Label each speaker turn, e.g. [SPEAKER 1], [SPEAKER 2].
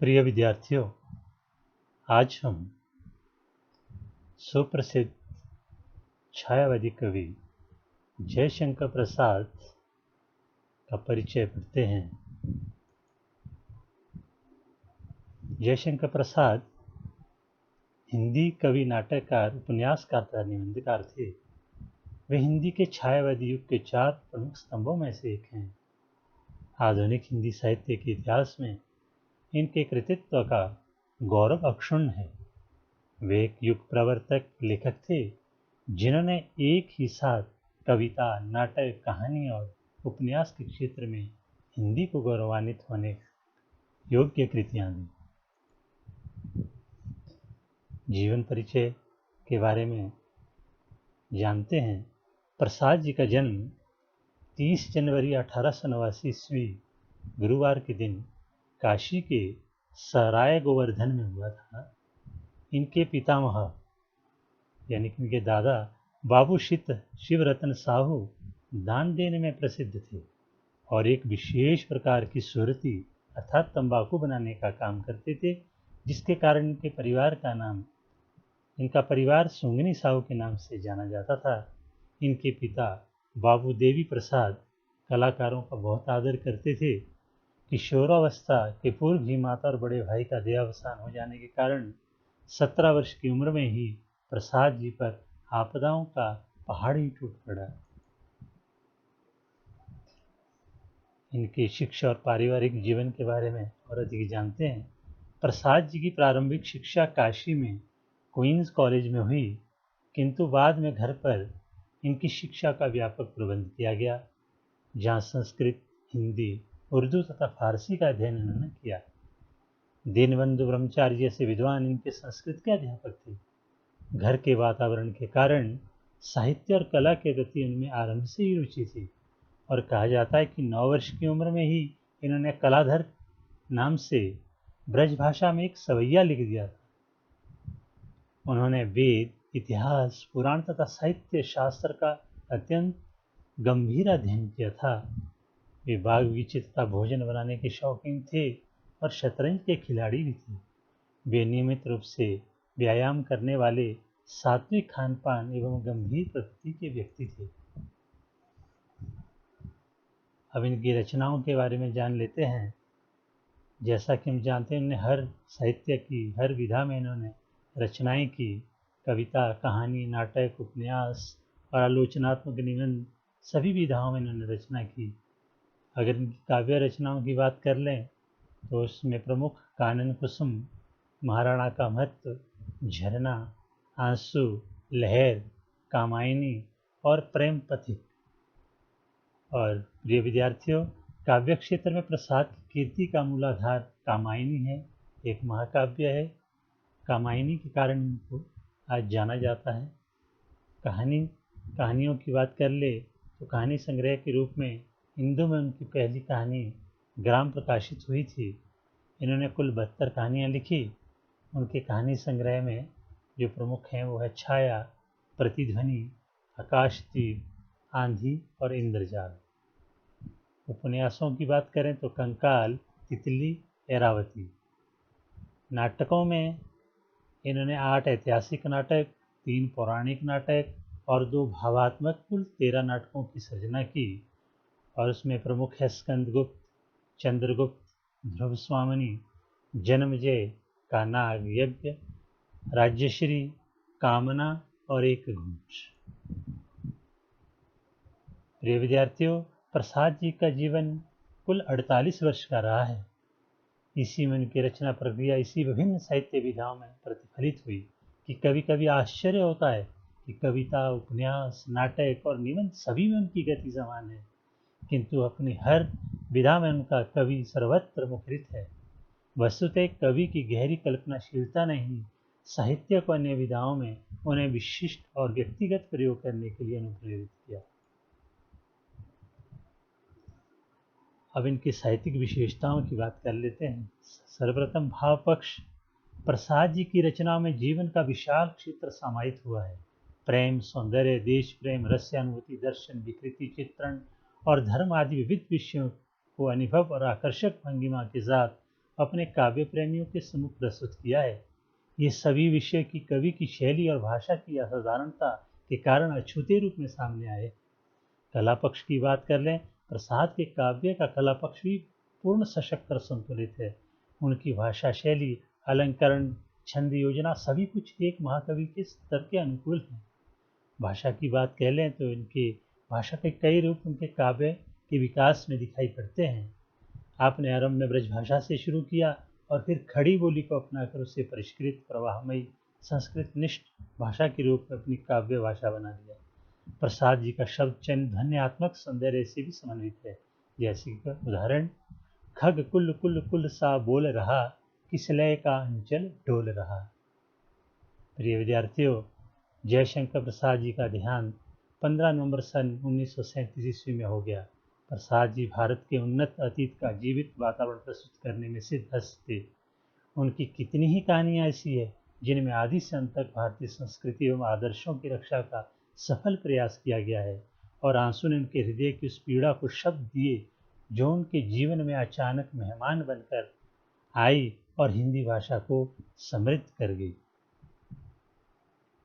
[SPEAKER 1] प्रिय विद्यार्थियों, आज हम सुप्रसिद्ध छायावादी कवि जयशंकर प्रसाद का परिचय पढ़ते हैं। जयशंकर प्रसाद हिंदी कवि, नाटककार, उपन्यासकार तथा निबंधकार थे। वे हिंदी के छायावादी युग के 4 प्रमुख स्तंभों में से एक हैं। आधुनिक हिंदी साहित्य के इतिहास में इनके कृतित्व का गौरव अक्षुण्ण है। वे एक युग प्रवर्तक लेखक थे जिन्होंने एक ही साथ कविता, नाटक, कहानी और उपन्यास के क्षेत्र में हिंदी को गौरवान्वित होने योग्य कृतियां दी। जीवन परिचय के बारे में जानते हैं। प्रसाद जी का जन्म 30 जनवरी 1889 ईस्वी गुरुवार के दिन काशी के सराय गोवर्धन में हुआ था। इनके पितामह यानी कि इनके दादा बाबू शिवरतन साहू दान देने में प्रसिद्ध थे और एक विशेष प्रकार की सुरती अर्थात तंबाकू बनाने का काम करते थे, जिसके कारण इनका परिवार सुंगनी साहू के नाम से जाना जाता था। इनके पिता बाबू देवी प्रसाद कलाकारों का बहुत आदर करते थे। किशोरावस्था के पूर्व ही माता और बड़े भाई का देहावसान हो जाने के कारण 17 वर्ष की उम्र में ही प्रसाद जी पर आपदाओं का पहाड़ ही टूट पड़ा। इनकी शिक्षा और पारिवारिक जीवन के बारे में और अधिक जानते हैं। प्रसाद जी की प्रारंभिक शिक्षा काशी में क्वींस कॉलेज में हुई, किंतु बाद में घर पर इनकी शिक्षा का व्यापक प्रबंध किया गया, जहाँ संस्कृत, हिंदी, उर्दू तथा फारसी का अध्ययन इन्होंने किया। दीनबंधु ब्रह्मचारी जैसे विद्वान इनके संस्कृत के अध्यापक थे। घर के वातावरण के कारण साहित्य और कला के प्रति उनमें आरंभ से ही रुचि थी और कहा जाता है कि 9 वर्ष की उम्र में ही इन्होंने कलाधर नाम से ब्रज भाषा में एक सवैया लिख दिया था। उन्होंने वेद, इतिहास, पुराण तथा साहित्य शास्त्र का अत्यंत गंभीर अध्ययन किया था। वे बाग बगीचे तथा भोजन बनाने के शौकीन थे और शतरंज के खिलाड़ी भी थे। वे नियमित रूप से व्यायाम करने वाले, सात्विक खान पान एवं गंभीर प्रकृति के व्यक्ति थे। अब इनकी रचनाओं के बारे में जान लेते हैं। जैसा कि हम जानते हैं, इन्होंने हर साहित्य की हर विधा में इन्होंने रचनाएं की। कविता, कहानी, नाटक, उपन्यास और आलोचनात्मक निबंध सभी विधाओं में इन्होंने रचना की। अगर इनकी काव्य रचनाओं की बात कर लें तो उसमें प्रमुख कानन कुसुम, महाराणा का महत्व, झरना, आंसू, लहर, कामायनी और प्रेम पथिक। और प्रिय विद्यार्थियों, काव्य क्षेत्र में प्रसाद की कीर्ति का मूलाधार कामायनी है, एक महाकाव्य है। कामायनी के कारण इनको आज जाना जाता है। कहानियों की बात कर ले तो कहानी संग्रह के रूप में हिंदू में उनकी पहली कहानी ग्राम प्रकाशित हुई थी। इन्होंने कुल 72 कहानियाँ लिखी। उनके कहानी संग्रह में जो प्रमुख हैं वो है छाया, प्रतिध्वनि, आकाशदीप, आंधी और इंद्रजाल। उपन्यासों की बात करें तो कंकाल, तितली, ऐरावती। नाटकों में इन्होंने 8 ऐतिहासिक नाटक, 3 पौराणिक नाटक और 2 भावात्मक, कुल 13 नाटकों की सृजना की। और उसमें प्रमुख है स्कंदगुप्त, चंद्रगुप्त, ध्रुवस्वामिनी, जन्मजय का नाग यज्ञ, राज्यश्री, कामना और एक घूंच। प्रिय विद्यार्थियों, प्रसाद जी का जीवन कुल 48 वर्ष का रहा है। इसी में उनकी रचना प्रक्रिया इसी विभिन्न साहित्य विधाओं में प्रतिफलित हुई कि कभी कभी आश्चर्य होता है कि कविता, उपन्यास, नाटक और निबंध सभी में उनकी गति समान है, किंतु अपनी हर विधा में उनका कवि सर्वत्र मुखरित है। वस्तुतः कवि की गहरी कल्पनाशीलता ने ही साहित्य को अन्य विधाओं में उन्हें विशिष्ट और व्यक्तिगत प्रयोग करने के लिए अनुप्रेरित किया। अब इनकी साहित्यिक विशेषताओं की बात कर लेते हैं। सर्वप्रथम भाव पक्ष। प्रसाद जी की रचनाओं में जीवन का विशाल क्षेत्र समाहित हुआ है। प्रेम, सौंदर्य, देश प्रेम, रस्यानुभूति, दर्शन, विकृति, चित्रण और धर्म आदि विविध विषयों को अनुभव और आकर्षक भंगिमा के साथ अपने काव्य प्रेमियों के सम्मुख प्रस्तुत किया है। ये सभी विषय की कवि की शैली और भाषा की असाधारणता के कारण अछूते रूप में सामने आए। कला पक्ष की बात कर लें, प्रसाद के काव्य का कला पक्ष भी पूर्ण सशक्त और संतुलित है। उनकी भाषा शैली, अलंकरण, छंद योजना सभी कुछ एक महाकवि के स्तर के अनुकूल है। भाषा की बात कह लें तो इनके भाषा के कई रूप उनके काव्य के विकास में दिखाई पड़ते हैं। आपने आरंभ में ब्रजभाषा से शुरू किया और फिर खड़ी बोली को अपनाकर उसे परिष्कृत, प्रवाहमयी, संस्कृत निष्ठ भाषा के रूप में अपनी काव्य भाषा बना दिया। प्रसाद जी का शब्द चयन ध्वन्यात्मक सौंदर्य से भी समन्वित है। जैसे कि उदाहरण, खग कुल कुल कुल सा बोल रहा, किस लय का अंचल डोल रहा। प्रिय विद्यार्थियों, जयशंकर प्रसाद जी का देहांत 15 नवंबर सन 1937 ईस्वी में हो गया। प्रसाद जी भारत के उन्नत अतीत का जीवित वातावरण प्रस्तुत करने में सिद्धहस्त थे। उनकी कितनी ही कहानियां ऐसी है जिनमें आदि से अंत तक भारतीय संस्कृति एवं आदर्शों की रक्षा का सफल प्रयास किया गया है, और आंसू ने उनके हृदय की उस पीड़ा को शब्द दिए जो उनके जीवन में अचानक मेहमान बनकर आई और हिंदी भाषा को समृद्ध कर गई।